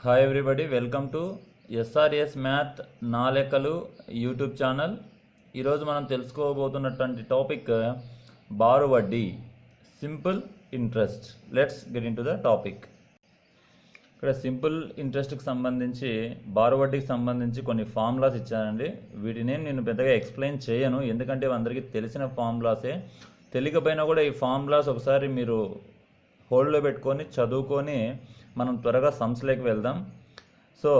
Hi everybody, welcome to SRS math నా లెక్కలు YouTube channel. ఈరోజు మనం తెలుసుకోబోతున్నటువంటి టాపిక్ బారు వడ్డీ, simple interest. Let's get in to the topic. ఇక్కడ సింపుల్ ఇంట్రెస్ట్కి సంబంధించి, బారు వడ్డీకి సంబంధించి కొన్ని ఫార్ములాస్ ఇచ్చానండి. వీటిని నేను పెద్దగా ఎక్స్ప్లెయిన్ చేయను, ఎందుకంటే అందరికీ తెలిసిన ఫార్ములాసే. తెలియకపోయినా కూడా ఈ ఫార్ములాస్ ఒకసారి మీరు హోల్డ్లో పెట్టుకొని చదువుకొని మనం త్వరగా సమ్స్లోకి వెళ్దాం. సో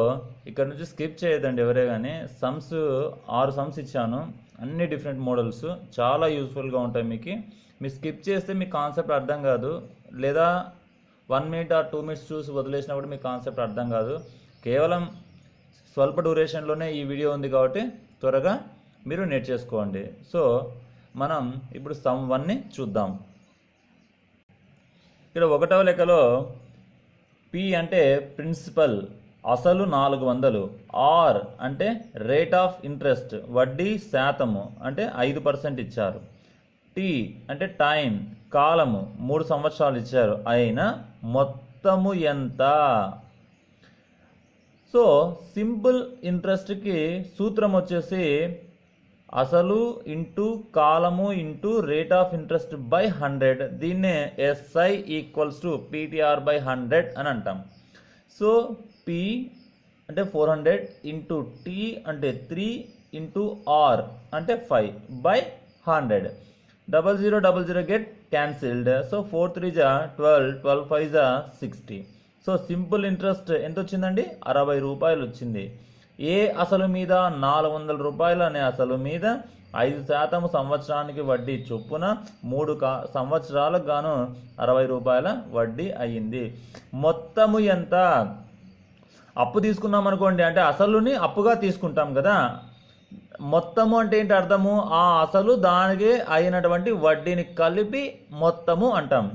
ఇక్కడ నుంచి స్కిప్ చేయొద్దండి ఎవరే కానీ. 6 సమ్స్ ఇచ్చాను, అన్ని డిఫరెంట్ మోడల్స్, చాలా యూస్ఫుల్గా ఉంటాయి మీకు. మీరు స్కిప్ చేస్తే మీ కాన్సెప్ట్ అర్థం కాదు, లేదా 1 మినిట్ ఆర్ 2 మినిట్స్ చూసి వదిలేసినప్పుడు మీ కాన్సెప్ట్ అర్థం కాదు. కేవలం స్వల్ప డ్యూరేషన్లోనే ఈ వీడియో ఉంది కాబట్టి త్వరగా మీరు నేర్చేసుకోండి. సో మనం ఇప్పుడు సమ్ 1ని చూద్దాం. ఇక్కడ 1వ లెక్కలో పి అంటే ప్రిన్సిపల్, అసలు 400. ఆర్ అంటే రేట్ ఆఫ్ ఇంట్రెస్ట్, వడ్డీ శాతము అంటే 5% ఇచ్చారు. టీ అంటే టైం, కాలము 3 సంవత్సరాలు ఇచ్చారు. అయినా మొత్తము ఎంత? సో సింపుల్ ఇంట్రెస్ట్కి సూత్రం వచ్చేసి అసలు ఇంటూ కాలము into rate of interest by 100. దీన్నే SI equals to PTR by 100 అని అంటాం. సో పి అంటే 400 ఇంటూ టీ అంటే 3 ఇంటూ ఆర్ అంటే 5 బై 100. 0000 get cancelled. సో 4 3 జా 12, 12 5 జా 60. సో సింపుల్ ఇంట్రెస్ట్ ఎంత వచ్చిందండి? 60 రూపాయలు వచ్చింది. ఏ అసలు మీద? 400 రూపాయలు అనే అసలు మీద 5% సంవత్సరానికి వడ్డీ చొప్పున 3 సంవత్సరాలకు గాను 60 రూపాయల వడ్డీ అయ్యింది. మొత్తము ఎంత? అప్పు తీసుకున్నాం అనుకోండి, అంటే అసలుని అప్పుగా తీసుకుంటాం కదా. మొత్తము అంటే ఏంటి అర్థము? ఆ అసలు దానికి అయినటువంటి వడ్డీని కలిపి మొత్తము అంటాం.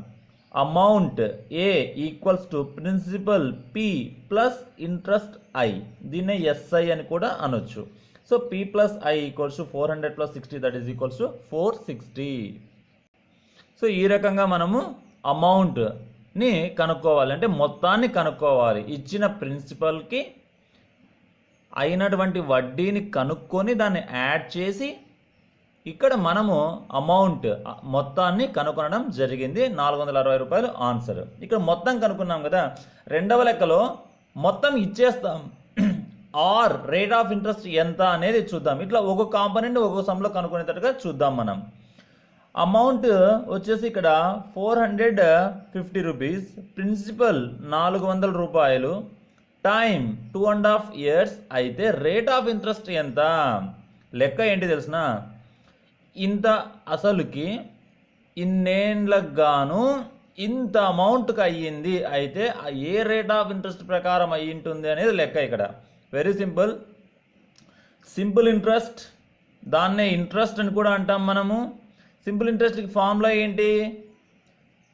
Amount A equals to principal P plus interest I, దీన్నే ఎస్ఐ అని కూడా అనొచ్చు. So P plus I equals to 400 plus 60, that is equals to 460. So ఈ రకంగా మనము అమౌంట్ని కనుక్కోవాలి, అంటే మొత్తాన్ని కనుక్కోవాలి. ఇచ్చిన ప్రిన్సిపల్కి అయినటువంటి వడ్డీని కనుక్కొని దాన్ని యాడ్ చేసి ఇక్కడ మనము అమౌంట్ మొత్తాన్ని కనుగొనడం జరిగింది. 460 రూపాయలు ఆన్సర్. ఇక్కడ మొత్తం కనుక్కున్నాం కదా. 2వ లెక్కలో మొత్తం ఇచ్చేస్తాం. ఆర్ రేట్ ఆఫ్ ఇంట్రెస్ట్ ఎంత అనేది చూద్దాం. ఇట్లా ఒక్కొక్క కాంపోనెంట్ ఒక్కొక్క సమ్లో కనుక్కునేటట్టుగా చూద్దాం మనం. అమౌంట్ వచ్చేసి ఇక్కడ 450 రూపీస్, ప్రిన్సిపల్ 400 రూపాయలు, టైం 2.5 years. అయితే రేట్ ఆఫ్ ఇంట్రెస్ట్ ఎంత? లెక్క ఏంటి తెలిసిన? ఇంత అసలుకి ఇన్నేళ్ళకు గాను ఇంత అమౌంట్కి అయ్యింది. అయితే ఏ రేట్ ఆఫ్ ఇంట్రెస్ట్ ప్రకారం అయ్యి ఉంటుంది అనేది లెక్క. ఇక్కడ వెరీ సింపుల్. సింపుల్ ఇంట్రెస్ట్, దాన్నే ఇంట్రెస్ట్ అని కూడా అంటాం మనము. సింపుల్ ఇంట్రెస్ట్కి ఫార్ములా ఏంటి?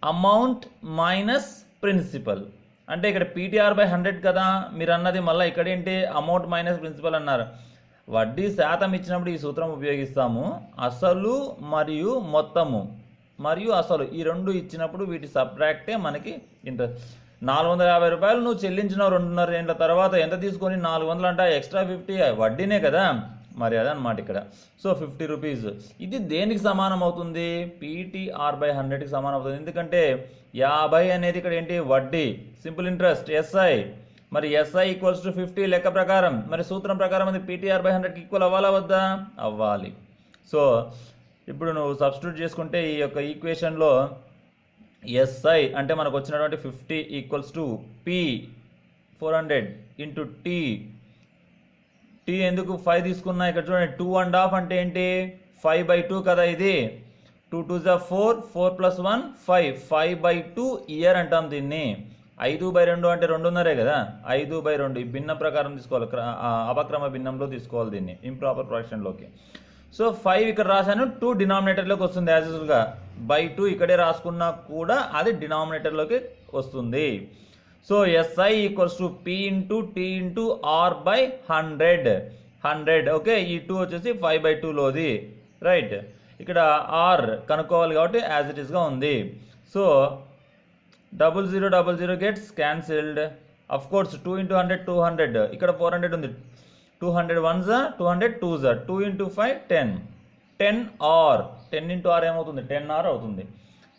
Amount minus principal. అంటే ఇక్కడ పీటీఆర్ బై 100 కదా మీరు అన్నది. మళ్ళీ ఇక్కడ ఏంటి? అమౌంట్ మైనస్ ప్రిన్సిపల్ అన్నారు. వడ్డీ శాతం ఇచ్చినప్పుడు ఈ సూత్రం ఉపయోగిస్తాము. అసలు మరియు మొత్తము మరియు అసలు ఈ రెండు ఇచ్చినప్పుడు వీటి సబ్ట్రాక్టే మనకి ఇంట్రెస్ట్. 450 రూపాయలు నువ్వు చెల్లించిన 2.5 ఏళ్ళ తర్వాత ఎంత తీసుకొని 400 అంటే ఎక్స్ట్రా 50 వడ్డీనే కదా మరి, అదనమాట ఇక్కడ. సో 50 రూపీస్ ఇది దేనికి సమానం అవుతుంది? పీటీఆర్ బై 100కి సమానం అవుతుంది. ఎందుకంటే 50 అనేది ఇక్కడ ఏంటి? వడ్డీ. సింపుల్ ఇంట్రెస్ట్ ఎస్ఐ, మరి ఎస్ఐ ఈక్వల్స్ టు 50 లెక్క ప్రకారం. మరి సూత్రం ప్రకారం అది పీటీఆర్ బై 100కి ఈక్వల్ అవ్వాలా వద్దా? అవ్వాలి. సో ఇప్పుడు నువ్వు సబ్స్టిట్యూట్ చేసుకుంటే ఈ యొక్క ఈక్వేషన్లో ఎస్ఐ అంటే మనకు వచ్చినటువంటి 50 equals to P 400 into T. T ఎందుకు 5 తీసుకున్నా? ఇక్కడ చూడండి 2.5 అంటే ఏంటి? 5/2 కదా ఇది. 2 2 జా 4, 4 + 1 5, 5/2 ఇయర్ అంటాం దీన్ని. 5/2 అంటే 2.5 కదా. 5/2 ఈ భిన్న ప్రకారం తీసుకోవాలి, అపక్రమ భిన్నంలో తీసుకోవాలి దీన్ని, ఇంప్రాపర్ ఫ్రాక్షన్లోకి. సో 5 ఇక్కడ రాశాను, 2 డినామినేటర్లోకి వస్తుంది యాజ్ యూజువల్గా. /2 ఇక్కడే రాసుకున్నా కూడా అది డినామినేటర్లోకి వస్తుంది. So SI equals to P into T into R by 100. Okay, ఈ 2 వచ్చేసి 5/2లోది, రైట్. ఇక్కడ ఆర్ కనుక్కోవాలి కాబట్టి యాజ్ ఇట్ ఈస్గా ఉంది. So 0000 gets cancelled. Of course 2 into 100 200, ఇక్కడ 400 ఉంది. 200 1s 200 2s, 2 into 5 10, 10 are 10 into are ఏమవుతుంది 10 ఆర్ అవుతుంది.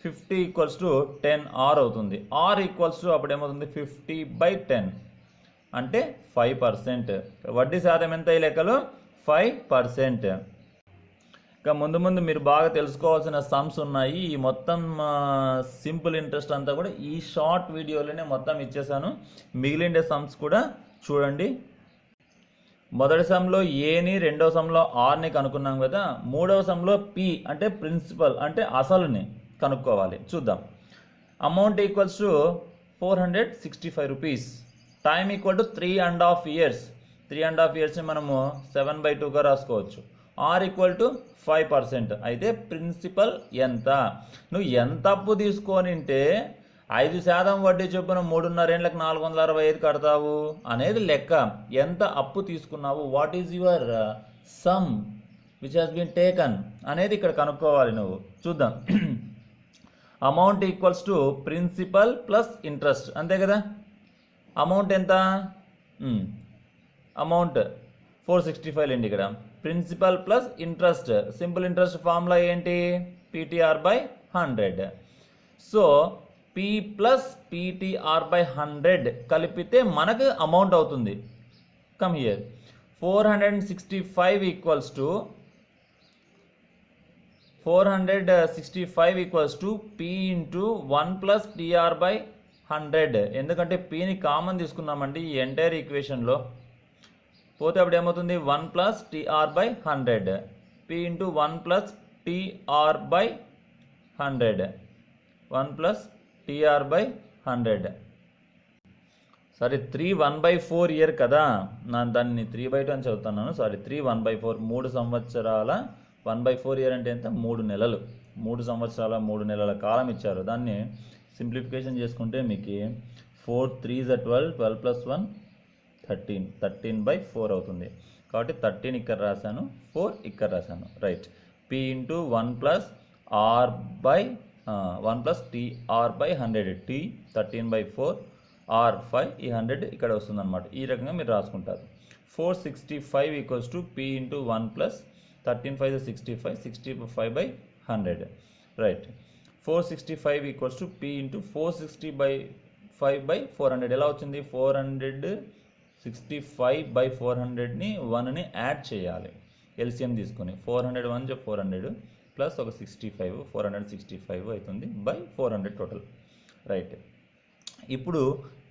50 ఈక్వల్స్ టు 10 ఆర్ అవుతుంది. ఆర్ ఈక్వల్స్ టు అప్పుడు ఏమవుతుంది 50/10 అంటే 5%. వడ్డీ శాతం ఎంత ఈ లెక్కలో 5%. ఇంకా ముందు ముందు మీరు బాగా తెలుసుకోవాల్సిన సమ్స్ ఉన్నాయి. ఈ మొత్తం సింపుల్ ఇంట్రెస్ట్ అంతా కూడా ఈ షార్ట్ వీడియోలోనే మొత్తం ఇచ్చేసాను. మిగిలిండే సమ్స్ కూడా చూడండి. మొదటి సమ్లో ఏని, రెండవ సమ్లో ఆర్ని కనుక్కున్నాం కదా. మూడవ సమ్లో పి అంటే ప్రిన్సిపల్ అంటే అసలుని కనుక్కోవాలి. చూద్దాం. Amount equals to 465 rupees. Time equal to 3.5 years. 3.5 yearsని మనము 7/2గా రాసుకోవచ్చు. R equal to 5%. అయితే ప్రిన్సిపల్ ఎంత? నువ్వు ఎంత అప్పు తీసుకొని ఉంటే 5% వడ్డీ చొప్పున 3.5 ఏళ్ళకి 465 కడతావు అనేది లెక్క. ఎంత అప్పు తీసుకున్నావు, what is your sum which has been taken అనేది ఇక్కడ కనుక్కోవాలి నువ్వు. చూద్దాం. Amount equals to principal plus interest, అంతే కదా. అమౌంట్ ఎంత? అమౌంట్ 465 అండి. ఇక్కడ principal plus interest, simple interest formula ఏంటి? PTR/100. So P plus PTR/100 కలిపితే మనకు అమౌంట్ అవుతుంది. Come here. 465 equals to P into 1 plus TR/100. ఎందుకంటే Pని కామన్ తీసుకున్నామండి ఈ ఎంటైర్ ఈక్వేషన్లో. పోతే అప్పుడు ఏమవుతుంది 1 plus TR/100. P into 1 plus TR/100. 1 plus TR/100. Sorry 3 1/4 year కదా, నేను దాన్ని 3/2 అని చదువుతున్నాను. సారీ 3 1/4, 3 సంవత్సరాల 1/4 ఇయర్ అంటే ఎంత? 3 నెలలు. 3 సంవత్సరాల 3 నెలల కాలం ఇచ్చారు. దాన్ని సింప్లిఫికేషన్ చేసుకుంటే మీకు 4 3s 12, 12 ప్లస్ 1 13, 13/4 అవుతుంది. కాబట్టి 13 ఇక్కడ రాశాను, 4 ఇక్కడ రాశాను. Right. P into 1 plus TR/100. T 13/4, R 5, ఈ 100 ఇక్కడ వస్తుంది అనమాట. ఈ రకంగా మీరు రాసుకుంటారు. 465 equals to P into 1 plus 13 5 65, 65/100. Right. 465 equals to P into 460/5/400. ఎలా వచ్చింది? 465/400ని 1ని యాడ్ చేయాలి ఎల్సిఎం తీసుకొని. 400 1 400 ప్లస్ ఒక 65, 465 అవుతుంది బై 400 టోటల్. రైట్. ఇప్పుడు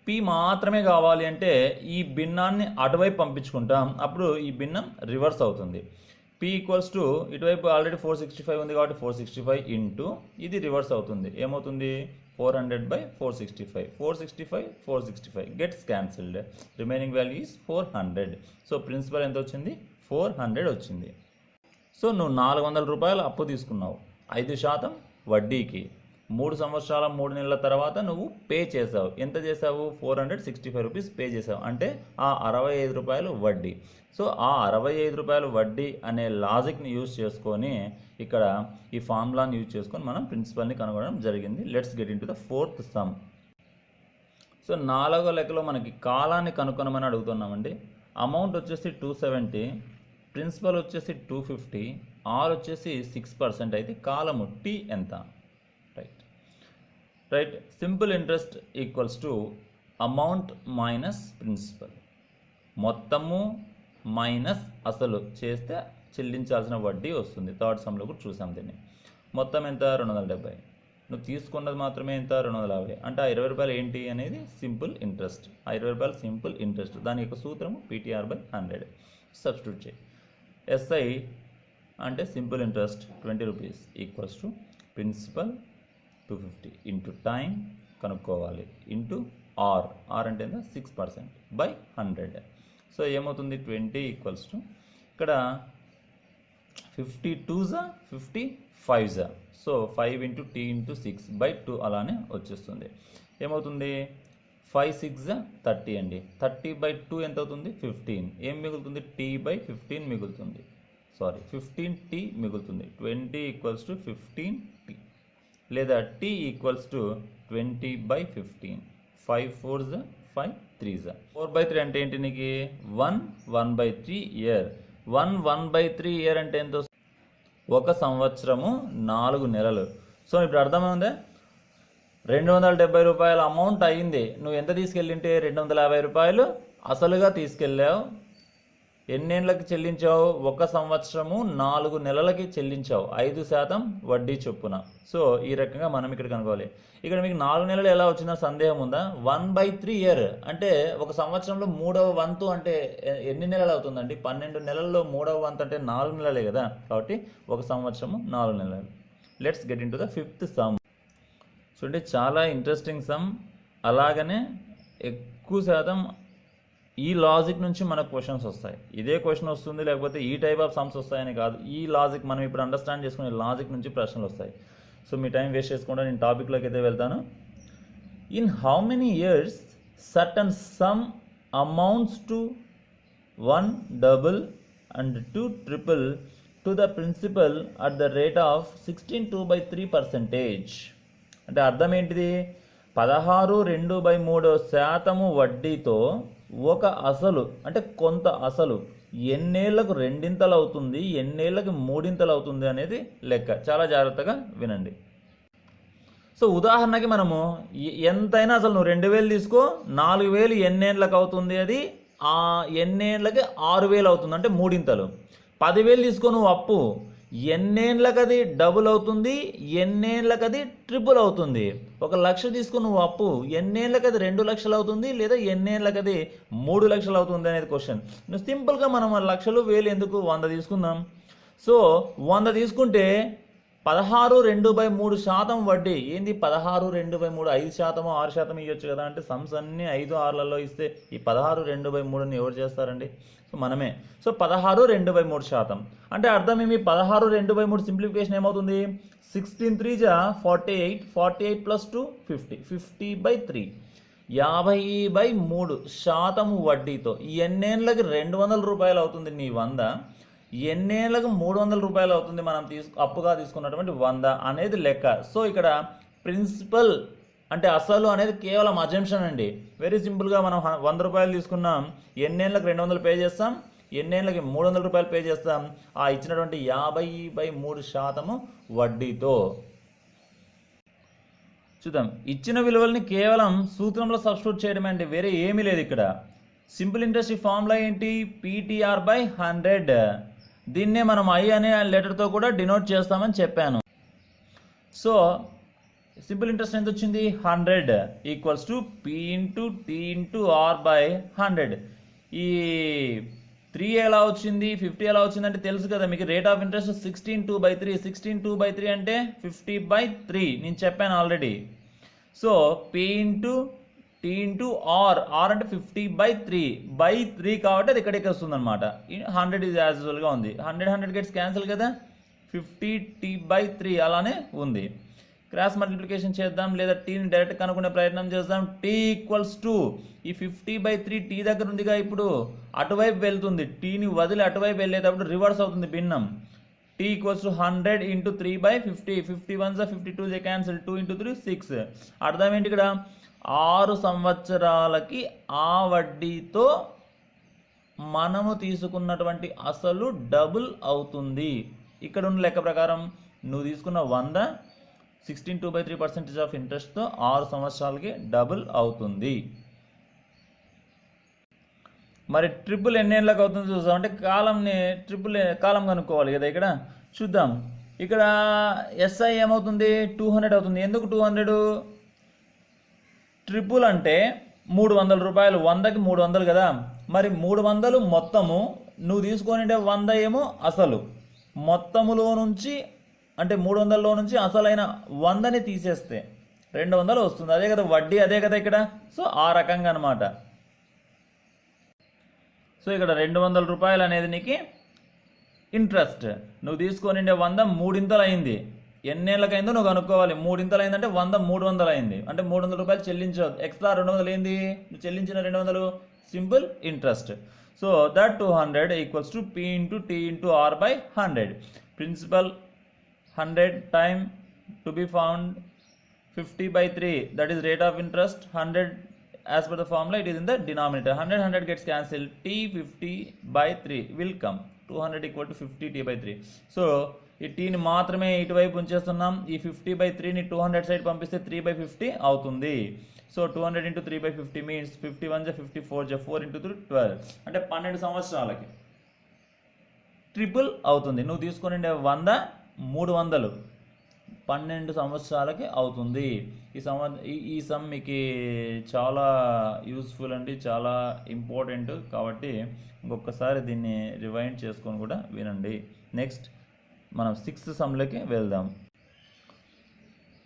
P మాత్రమే కావాలి అంటే ఈ భిన్నాన్ని అటువైపు పంపించుకుంటాం. అప్పుడు ఈ భిన్నం రివర్స్ అవుతుంది. P ఈక్వల్స్ టు ఇటువైపు ఆల్రెడీ 465 ఉంది కాబట్టి 465 ఇంటూ ఇది రివర్స్ అవుతుంది. ఏమవుతుంది? 400/465. 465 gets cancelled. Remaining value is 400. So principal ఎంత వచ్చింది? 400 వచ్చింది. సో నువ్వు 400 రూపాయలు అప్పు తీసుకున్నావు 5% వడ్డీకి. 3 సంవత్సరాల 3 నెలల తర్వాత నువ్వు పే చేసావు. ఎంత చేసావు? 465 రూపీస్ పే చేసావు. అంటే ఆ 65 రూపాయలు వడ్డీ. సో ఆ 65 రూపాయలు వడ్డీ అనే లాజిక్ని యూజ్ చేసుకొని ఇక్కడ ఈ ఫార్ములాని యూజ్ చేసుకొని మనం ప్రిన్సిపల్ని కనుగొనడం జరిగింది. Let's get in to the 4th some. So 4వ లెక్కలో మనకి కాలాన్ని కనుక్కొనమని అడుగుతున్నామండి. అమౌంట్ వచ్చేసి 270, ప్రిన్సిపల్ వచ్చేసి 250, ఆర్ వచ్చేసి 6%. అయితే కాలము టీ ఎంత? Right. Simple interest equals to amount minus principal. మొత్తము మైనస్ అసలు చేస్తే చెల్లించాల్సిన వడ్డీ వస్తుంది. థర్డ్ సమ్లో కూడా చూసాం దీన్ని. మొత్తం ఎంత? 270. నువ్వు తీసుకున్నది మాత్రమే ఎంత? 250. అంటే ఆ 20 రూపాయలు ఏంటి అనేది సింపుల్ ఇంట్రెస్ట్. ఆ 20 రూపాయలు సింపుల్ ఇంట్రెస్ట్. దాని యొక్క సూత్రము PTR/100. సబ్స్టిట్యూట్ చేయి. SI అంటే simple interest 20 rupees equals to principal 250 into time కనుక్కోవాలి ఇంటూ ఆర్. ఆర్ అంటే ఎంత? 6% బై 100. సో ఏమవుతుంది? 20 ఈక్వల్స్ టు ఇక్కడ 52s 55s. So 5 into T into 6/2 అలానే వచ్చేస్తుంది. ఏమవుతుంది? 5 6 30 అండి. 30/2 ఎంత అవుతుంది? 15. ఏం మిగులుతుంది? T/15 మిగులుతుంది. సారీ 15T మిగులుతుంది. 20 ఈక్వల్స్ టు 15T లేదా T ఈక్వల్స్ టు 20/15. 5 4s 5 3 4/3 అంటే ఏంటి నీకు 1/3 ఇయర్. 1/3 ఇయర్ అంటే ఎంత? 1 సంవత్సరము 4 నెలలు. సో ఇప్పుడు అర్థమైందా? 270 రూపాయల అమౌంట్ అయ్యింది. నువ్వు ఎంత తీసుకెళ్ళింటే 250 రూపాయలు అసలుగా తీసుకెళ్ళావు. ఎన్నేళ్ళకి చెల్లించావు? 1 సంవత్సరము 4 నెలలకి చెల్లించావు. 5% వడ్డీ చొప్పున. సో ఈ రకంగా మనం ఇక్కడ కనుక్కోవాలి. ఇక్కడ మీకు 4 నెలలు ఎలా వచ్చిందో సందేహం ఉందా? 1/3 ఇయర్ అంటే 1 సంవత్సరంలో 3వ వంతు అంటే ఎన్ని నెలలు అవుతుందండి? 12 నెలల్లో 3వ వంతు అంటే 4 నెలలే కదా. కాబట్టి 1 సంవత్సరము 4 నెలలు. Let's get in to the 5th some. చూడండి, చాలా ఇంట్రెస్టింగ్ సమ్. అలాగనే ఎక్కువ శాతం ఈ లాజిక్ నుంచి మనకు క్వశ్చన్స్ వస్తాయి. ఇదే క్వశ్చన్ వస్తుంది లేకపోతే ఈ టైప్ ఆఫ్ సమ్స్ వస్తాయని కాదు. ఈ లాజిక్ మనం ఇప్పుడు అండర్స్టాండ్ చేసుకునే లాజిక్ నుంచి ప్రశ్నలు వస్తాయి. సో మీ టైం వేస్ట్ చేసుకుంటే నేను టాపిక్లోకి అయితే వెళ్తాను. In how many years certain some amounts to 1 double and 2 triple to the principal at the rate of 16/2/3%. అంటే అర్థం ఏంటిది? 16/2/3% వడ్డీతో ఒక అసలు అంటే కొంత అసలు ఎన్నేళ్లకు రెండింతలు అవుతుంది, ఎన్నేళ్లకు మూడింతలు అవుతుంది అనేది లెక్క. చాలా జాగ్రత్తగా వినండి. సో ఉదాహరణకి మనము ఎంతైనా అసలు నువ్వు 2000 తీసుకో, 4000 ఎన్నేళ్ళకి అవుతుంది, అది ఆ ఎన్నేళ్ళకి 6000 అవుతుంది, అంటే మూడింతలు. 10,000 తీసుకో నువ్వు అప్పు, ఎన్నేళ్ళకి అది డబుల్ అవుతుంది, ఎన్నేళ్ళకి అది ట్రిపుల్ అవుతుంది. 1,00,000 తీసుకుని నువ్వు అప్పు, ఎన్నేళ్ళకి అది 2 లక్షలు అవుతుంది, లేదా ఎన్నేళ్ళకి అది 3 లక్షలు అవుతుంది అనేది క్వశ్చన్. నువ్వు సింపుల్గా మనం లక్షలు వేలు ఎందుకు 100 తీసుకుందాం. సో 100 తీసుకుంటే 16/2/3% వడ్డీ. ఏంది 16/2/3? 5% 6% ఇవ్వచ్చు కదా. అంటే సమ్స్ అన్నీ 5 6లలో ఇస్తే ఈ 16/2/3ని ఎవరు చేస్తారండి? సో మనమే. సో 16/2/3% అంటే అర్థం ఏమి? 16/2/3 సింప్లిఫికేషన్ ఏమవుతుంది? 16 3 48, 48 + 2 50, 50/3, 50/3% వడ్డీతో. ఎన్నేళ్ళకి 200 రూపాయలు అవుతుంది నీ 100, ఎన్నేళ్ళకు 300 రూపాయలు అవుతుంది మనం అప్పుగా తీసుకున్నటువంటి 100 అనేది లెక్క. సో ఇక్కడ ప్రిన్సిపల్ అంటే అసలు అనేది కేవలం అజంప్షన్ అండి. వెరీ సింపుల్గా మనం 100 రూపాయలు తీసుకున్నాం, ఎన్నేళ్ళకి 200 పే చేస్తాం, ఎన్నేళ్ళకి 300 రూపాయలు పే చేస్తాం. ఆ ఇచ్చినటువంటి 50/3% వడ్డీతో. చూద్దాం, ఇచ్చిన విలువల్ని కేవలం సూత్రంలో సబ్స్టిట్యూట్ చేయడం అంటే వేరే ఏమీ లేదు ఇక్కడ. సింపుల్ ఇంట్రెస్ట్ ఫార్ములా ఏంటి? PTR/100. దీన్నే మనం I అనే లెటర్తో కూడా డినోట్ చేస్తామని చెప్పాను. సో సింపుల్ ఇంట్రెస్ట్ ఎంత వచ్చింది? 100 = P × T × R/100. ఈ 3 ఎలా వచ్చింది, 50 ఎలా వచ్చింది అంటే తెలుసు కదా మీకు. Rate of interest 16/2/3. 16/2/3 అంటే 50/3 నేను చెప్పాను already. So P × T × R, R అంటే 50/3 కాబట్టి అది ఇక్కడికి వస్తుంది అనమాట. 100 ఈజ్ యాజ్ యూజువల్గా ఉంది. 100 గెట్స్ క్యాన్సిల్ కదా, 50T/3 అలానే ఉంది. క్రాస్ మల్టిప్లికేషన్ చేద్దాం, లేదా టీని డైరెక్ట్ కనుక్కునే ప్రయత్నం చేద్దాం. T = ఈ 50/3 టీ దగ్గర ఉందిగా, ఇప్పుడు అటువైపు వెళ్తుంది. టీని వదిలి అటువైపు వెళ్ళేటప్పుడు రివర్స్ అవుతుంది భిన్నం. T = 100 × 3/50. 50 1s 52 cancel, 2 × 3 6. అర్థం ఏంటి ఇక్కడ? 6 సంవత్సరాలకి ఆ వడ్డీతో మనము తీసుకున్నటువంటి అసలు డబుల్ అవుతుంది. ఇక్కడ ఉన్న లెక్క ప్రకారం నువ్వు తీసుకున్న 100 16/2/3% ఆఫ్ ఇంట్రెస్ట్తో 6 సంవత్సరాలకి డబుల్ అవుతుంది. మరి ట్రిపుల్ ఎన్నేళ్ళకి అవుతుంది చూద్దాం. అంటే కాలంని ట్రిపుల్ కాలం కనుక్కోవాలి కదా. ఇక్కడ చూద్దాం, ఇక్కడ SI ఏమవుతుంది? 200 అవుతుంది. ఎందుకు 200? ట్రిపుల్ అంటే 300 రూపాయలు, 100కి 300 కదా. మరి 300 మొత్తము, నువ్వు తీసుకొని 100 ఏమో అసలు. మొత్తములో నుంచి అంటే 300లో నుంచి అసలైన 100ని తీసేస్తే 200 వస్తుంది. అదే కదా వడ్డీ, అదే కదా ఇక్కడ. సో ఆ రకంగా అనమాట. సో ఇక్కడ 200 రూపాయలు అనేది నీకు ఇంట్రెస్ట్. నువ్వు తీసుకొని 100 మూడింతలు అయింది. ఎన్నేళ్ళకైందో నువ్వు కనుక్కోవాలి. మూడింతలు అయిందంటే 100 300 అయింది. అంటే 300 రూపాయలు చెల్లించదు. ఎక్స్ట్రా 200 ఏంది? నువ్వు చెల్లించిన 200 simple interest. So that 200 = P × T × R/100. Principal 100 time to be found 50/3, that is rate of interest. 100 as per the formula it is in the denominator. 100 gets cancelled, t 50 by 3 will come. 200 equal to 50 t by 3. So ఈ టీని మాత్రమే ఇటువైపు ఉంచేస్తున్నాం. ఈ 50/3ని 200 side పంపిస్తే 3/50 అవుతుంది. So 200 into 3/50 means 51 54 4 into 3 12, అంటే 12 సంవత్సరాలకి triple అవుతుంది. నువ్వు తీసుకుని 100 300 12 సంవత్సరాలకి అవుతుంది. ఈ సమ్ మీకు చాలా యూస్ఫుల్ అండి, చాలా ఇంపార్టెంట్. కాబట్టి ఇంకొకసారి దీన్ని రివైండ్ చేసుకొని కూడా వినండి. నెక్స్ట్ మనం 6th సమ్లోకి వెళ్దాం.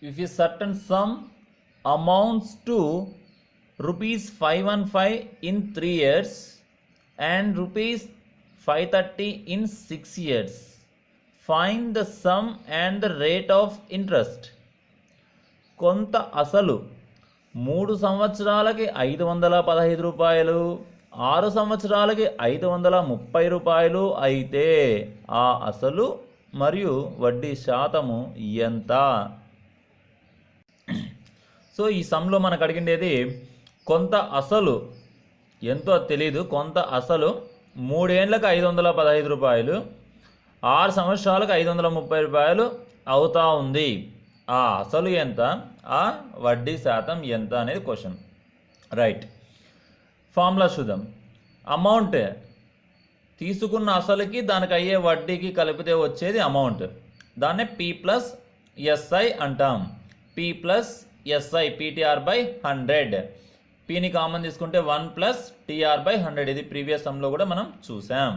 If a certain some amounts to ₹515 in 3 years and ₹530 in 6 years, find the sum and the rate of interest. కొంత అసలు 3 సంవత్సరాలకి ₹515, 6 సంవత్సరాలకి ₹530 అయితే ఆ అసలు మరియు వడ్డీ శాతము ఎంత? సో ఈ సమ్లో మనకు అడిగిండేది కొంత అసలు ఎంతో తెలియదు. కొంత అసలు 3 ఏళ్ళకి ₹515, 6 సంవత్సరాలకు ₹530 అవుతా ఉంది. ఆ అసలు ఎంత, ఆ వడ్డీ శాతం ఎంత అనేది క్వశ్చన్. రైట్, ఫార్ములా చూద్దాం. అమౌంట్ తీసుకున్న అసలుకి దానికి అయ్యే వడ్డీకి కలిపితే వచ్చేది అమౌంట్. దాన్నే P+SI అంటాం. P+SI PTR/100. పీని కామన్ తీసుకుంటే 1+TR/100. ఇది ప్రీవియస్ సమ్లో కూడా మనం చూసాం.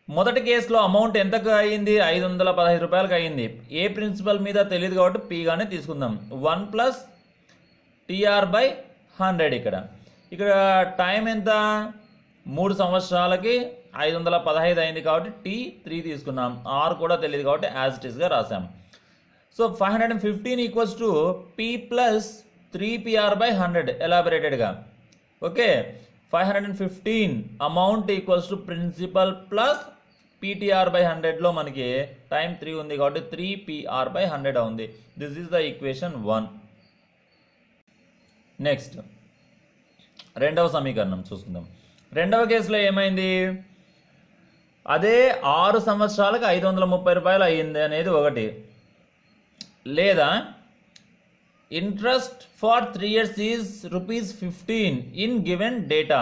మొదటి కేసులో అమౌంట్ ఎంతకు అయ్యింది? ₹515 అయ్యింది. ఏ ప్రిన్సిపల్ మీద తెలియదు కాబట్టి పీగానే తీసుకుందాం. 1+TR/100. ఇక్కడ టైం ఎంత? 3 సంవత్సరాలకి 515 అయింది కాబట్టి T3 తీసుకున్నాం. R కూడా తెలియదు కాబట్టి యాజ్ ఇట్ ఈస్గా రాసాం. సో 515 ఈక్వల్స్ టు P+3PR/100 ఎలాబరేటెడ్గా. Okay, 515 amount equals to principal plus PTR/100లో మనకి టైం 3 ఉంది కాబట్టి 3PR/100 ఉంది. This is the equation 1. నెక్స్ట్ రెండవ సమీకరణం చూసుకుందాం. రెండవ కేసులో ఏమైంది? అదే 6 సంవత్సరాలకు ₹530 అయ్యింది అనేది ఒకటి, లేదా interest for 3 years is ₹15 in given data.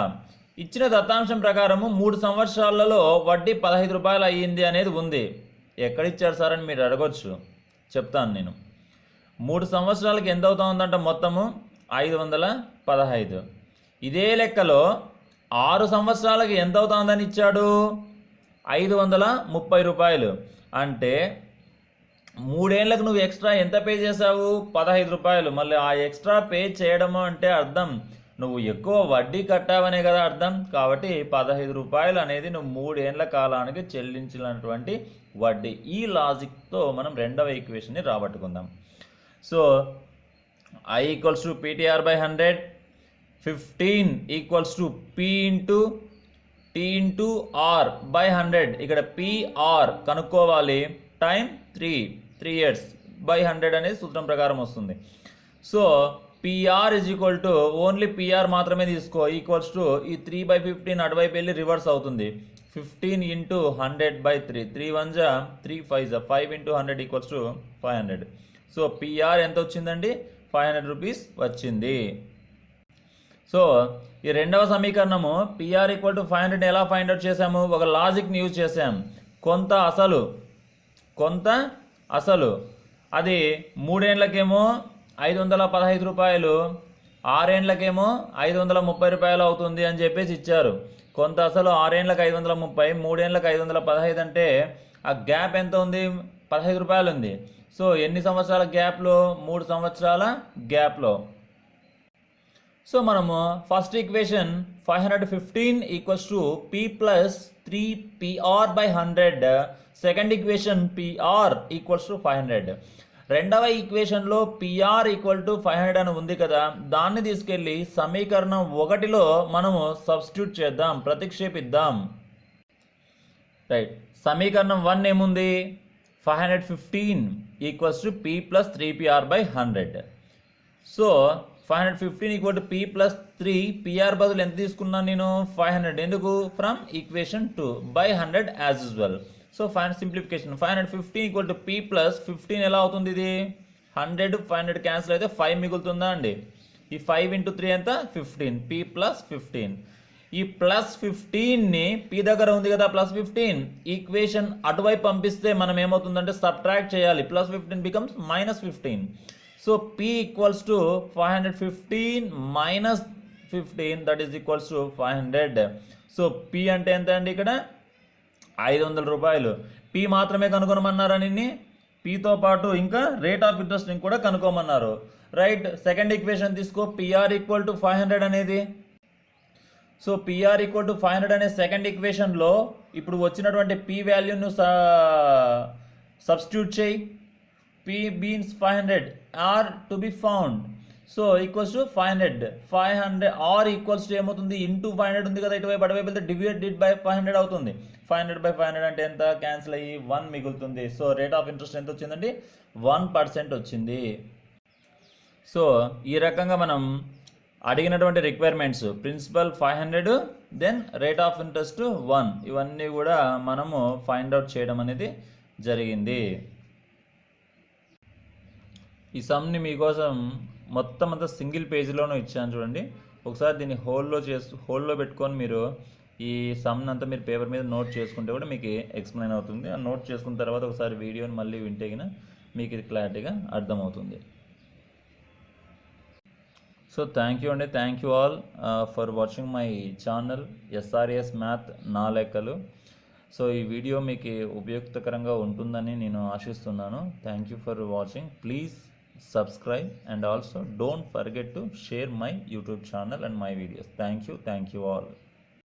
ఇచ్చిన దత్తాంశం ప్రకారము 3 సంవత్సరాలలో వడ్డీ ₹15 అయ్యింది అనేది ఉంది. ఎక్కడిచ్చారు సార్ అని మీరు అడగొచ్చు, చెప్తాను నేను. 3 సంవత్సరాలకి ఎంత అవుతా ఉందంట? మొత్తము 515. ఇదే లెక్కలో 6 సంవత్సరాలకి ఎంత అవుతుందని ఇచ్చాడు? ₹530. అంటే 3 ఏళ్ళకు నువ్వు ఎక్స్ట్రా ఎంత పే చేసావు? ₹15. మళ్ళీ ఆ ఎక్స్ట్రా పే చేయడము అంటే అర్థం నువ్వు ఎక్కువ వడ్డీ కట్టావనే కదా అర్థం. కాబట్టి ₹15 అనేది నువ్వు 3 ఏళ్ళ కాలానికి చెల్లించినటువంటి వడ్డీ. ఈ లాజిక్తో మనం రెండవ ఈక్వేషన్ని రాబట్టుకుందాం. So I equals to PTR/100, 15 equals to P into T into R/100. ఇక్కడ PR కనుక్కోవాలి. టైం 3 years బై 100 అనేది సూత్రం ప్రకారం వస్తుంది. So PR is equal to only PR మాత్రమే తీసుకో. ఈక్వల్స్ టు ఈ 3/15 అటువైపు వెళ్ళి రివర్స్ అవుతుంది. 15 into 100/3, 3 1 3 5 5 into 100 equals to 500. So PR ఎంత వచ్చిందండి? ₹500 వచ్చింది. సో ఈ రెండవ సమీకరణము PR ఈక్వల్ టు 500 ఎలా ఫైండ్ అవుట్ చేసాము? ఒక లాజిక్ని యూజ్ చేసాం. కొంత అసలు అది 3 ఏళ్ళకేమో ₹515, 6 ఏళ్ళకేమో ₹530 అవుతుంది అని చెప్పేసి ఇచ్చారు. కొంత అసలు 6 ఏళ్ళకి 530, 3 ఏళ్ళకి 515 అంటే ఆ గ్యాప్ ఎంత ఉంది? ₹15 ఉంది. సో ఎన్ని సంవత్సరాల గ్యాప్లో? 3 సంవత్సరాల గ్యాప్లో. సో మనము first equation 515 equals to P+3PR/100. Second equation PR equals to 500. రెండవ ఈక్వేషన్లో PR ఈక్వల్ టు 500 అని ఉంది కదా, దాన్ని తీసుకెళ్ళి సమీకరణం 1లో మనము సబ్స్టిట్యూట్ చేద్దాం, ప్రతిక్షేపిద్దాం. రైట్, సమీకరణం 1 ఏముంది? 515 equals to P+3PR/100. So 515 equal to P plus 3, PR బదులు ఎంత తీసుకున్నాను నేను 500, ఎందుకు from equation 2 by 100 as usual. So final simplification 515 equal to P plus 15 ఎలా అవుతుంది, ఇది 100 500 క్యాన్సిల్ అయితే 5 మిగులుతుందా అండి. ఈ 5 ఇంటూ 3 ఎంత 15, పీ ప్లస్ 15. ఈ ప్లస్ 15ని పీ దగ్గర ఉంది కదా ప్లస్ 15, ఈక్వేషన్ అటువైపు పంపిస్తే మనం ఏమవుతుందంటే సబ్ట్రాక్ట్ చేయాలి, plus 15 becomes minus 15. So P equals to 515 minus 15 that is equals to 500. So P అంటే ఎంత అండి, ఇక్కడ 500 రూపాయలు. పీ మాత్రమే కనుగొనమన్నారని పీతో పాటు ఇంకా రేట్ ఆఫ్ ఇంట్రెస్ట్ని కూడా కనుక్కోమన్నారు. రైట్, సెకండ్ ఈక్వేషన్ తీసుకో, పిఆర్ ఈక్వల్ టు 500 అనేది. సో పిఆర్ ఈక్వల్ టు 500 అనే సెకండ్ ఈక్వేషన్లో ఇప్పుడు వచ్చినటువంటి పీ వాల్యూను సబ్స్టిట్యూట్ చేయి. P means 500, R to be found. So equals to 500 R equals to ఏమవుతుంది, ఇంటూ 500 ఉంది కదా ఇటువైపు అటువైపు వెళ్తే డివైడెడ్ బై 500 అవుతుంది. 500/500 అంటే ఎంత, క్యాన్సిల్ అయ్యి 1 మిగులుతుంది. సో రేట్ ఆఫ్ ఇంట్రెస్ట్ ఎంత వచ్చిందండి, 1% వచ్చింది. సో ఈ రకంగా మనం అడిగినటువంటి requirements, principal 500, then rate of interest 1, ఇవన్నీ కూడా మనము ఫైండ్ అవుట్ చేయడం అనేది జరిగింది. ఈ సమ్ని మీకోసం మొత్తం అంతా సింగిల్ పేజీలోనూ ఇచ్చాను చూడండి. ఒకసారి దీన్ని హోల్లో పెట్టుకొని మీరు ఈ సమ్ని అంతా మీరు పేపర్ మీద నోట్ చేసుకుంటే కూడా మీకు ఎక్స్ప్లెయిన్ అవుతుంది. ఆ నోట్ చేసుకున్న తర్వాత ఒకసారి వీడియోని మళ్ళీ వింటేగిన మీకు ఇది క్లారిటీగా అర్థమవుతుంది. సో థ్యాంక్ యూ అండి, thank you all for watching my channel SRS math నా లెక్కలు. సో ఈ వీడియో మీకు ఉపయుక్తకరంగా ఉంటుందని నేను ఆశిస్తున్నాను. Thank you for watching. Please subscribe and also don't forget to share my YouTube channel and my videos. Thank you all.